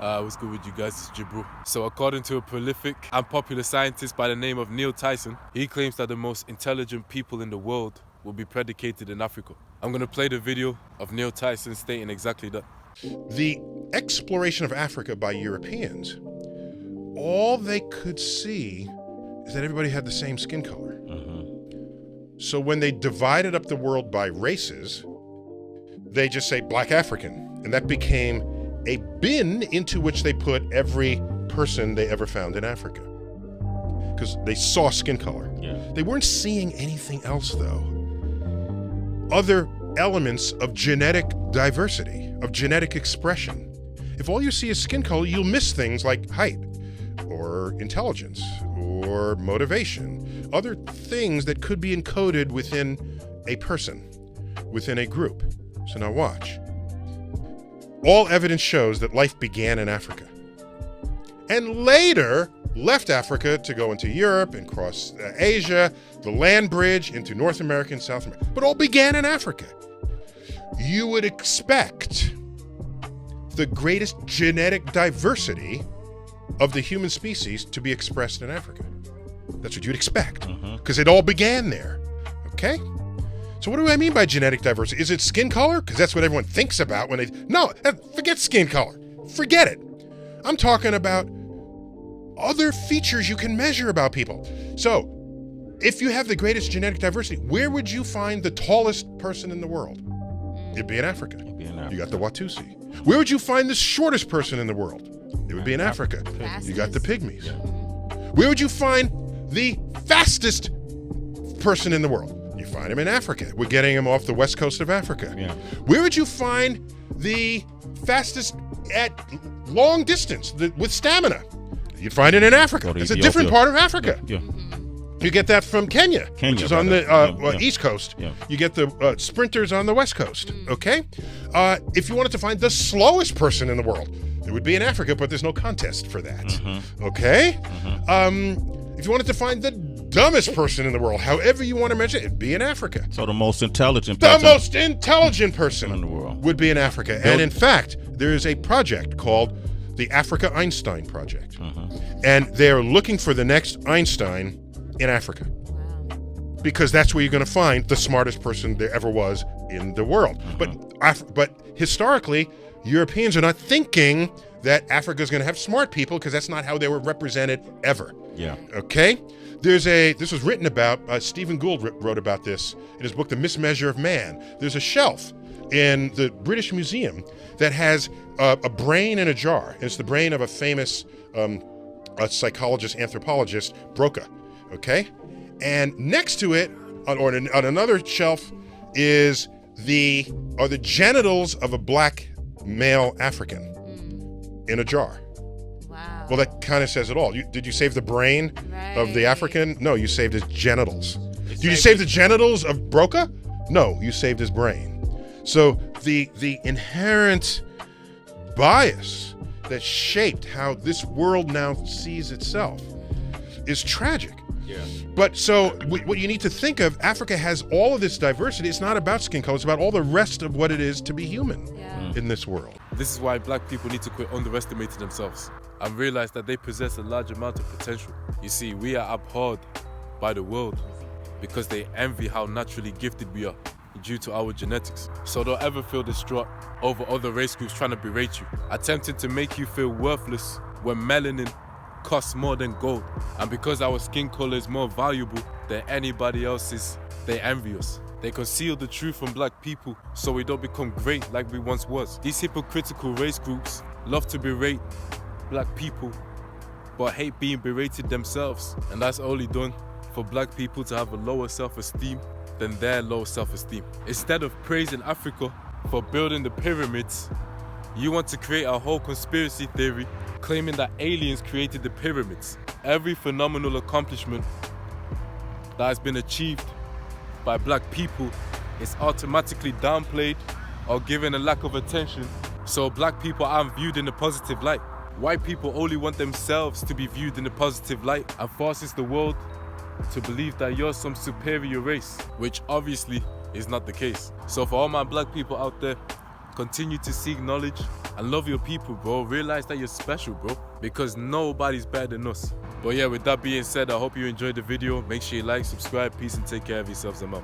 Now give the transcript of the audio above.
What's good with you guys? It's Jibril. So according to a prolific and popular scientist by the name of Tyson, he claims that the most intelligent people in the world will be predicated in Africa. I'm going to play the video of Tyson stating exactly that. The exploration of Africa by Europeans, all they could see is that everybody had the same skin color. So when they divided up the world by races, they just say black African, and that became a bin into which they put every person they ever found in Africa, because they saw skin color. They weren't seeing anything else, though. Other elements of genetic diversity, of genetic expression. If all you see is skin color, you'll miss things like height, or intelligence, or motivation, other things that could be encoded within a person, within a group. So now watch. All evidence shows that life began in Africa and later left Africa to go into Europe and cross Asia, the land bridge into North America and South America, but all began in Africa. You would expect the greatest genetic diversity of the human species to be expressed in Africa. That's what you'd expect, because it all began there, okay? So what do I mean by genetic diversity? Is it skin color? Because that's what everyone thinks about when they... No, forget skin color. Forget it. I'm talking about other features you can measure about people. So, if you have the greatest genetic diversity, where would you find the tallest person in the world? It'd be in Africa. You got the Watusi. Where would you find the shortest person in the world? It would be in Africa. You got the Pygmies. Where would you find the fastest person in the world? You find him in Africa. We're getting him off the west coast of Africa. Where would you find the fastest at long distance with stamina? You'd find it in Africa. It's a different part of Africa. You get that from Kenya, which is on the east coast. You get the sprinters on the west coast, okay? If you wanted to find the slowest person in the world, it would be in Africa, but there's no contest for that, okay? If you wanted to find the dumbest person in the world, however you want to measure it, it'd be in Africa. So the most intelligent person. The most intelligent person in the world would be in Africa. And in fact, there is a project called the Africa Einstein Project. And they're looking for the next Einstein in Africa. Because that's where you're going to find the smartest person there ever was in the world. But historically, Europeans are not thinking that Africa is going to have smart people, because that's not how they were represented ever. Okay? This was written about, Stephen Gould wrote about this in his book, The Mismeasure of Man. There's a shelf in the British Museum that has a brain in a jar. And it's the brain of a famous psychologist, anthropologist, Broca, okay? And next to it, on another shelf, are the genitals of a black male African in a jar. Wow. Well, that kind of says it all. Did you save the brain of the African? No, you saved his genitals. Did you save the genitals of Broca? No, you saved his brain. So the inherent bias that shaped how this world now sees itself is tragic. But so what you need to think of, Africa has all of this diversity. It's not about skin color, it's about all the rest of what it is to be human in this world. This is why black people need to quit underestimating themselves and realize that they possess a large amount of potential. You see, we are abhorred by the world because they envy how naturally gifted we are due to our genetics. So don't ever feel distraught over other race groups trying to berate you, attempting to make you feel worthless when melanin costs more than gold. And because our skin color is more valuable than anybody else's, they envy us. They conceal the truth from black people so we don't become great like we once was. These hypocritical race groups love to berate black people but hate being berated themselves. And that's only done for black people to have a lower self-esteem than their low self-esteem. Instead of praising Africa for building the pyramids, you want to create a whole conspiracy theory claiming that aliens created the pyramids. Every phenomenal accomplishment that has been achieved by black people is automatically downplayed or given a lack of attention, so black people aren't viewed in a positive light. White people only want themselves to be viewed in a positive light and forces the world to believe that you're some superior race, which obviously is not the case. So for all my black people out there, continue to seek knowledge, and love your people, bro. Realize that you're special, bro, because nobody's better than us. But yeah, with that being said, I hope you enjoyed the video. Make sure you like, subscribe, peace, and take care of yourselves. I'm out.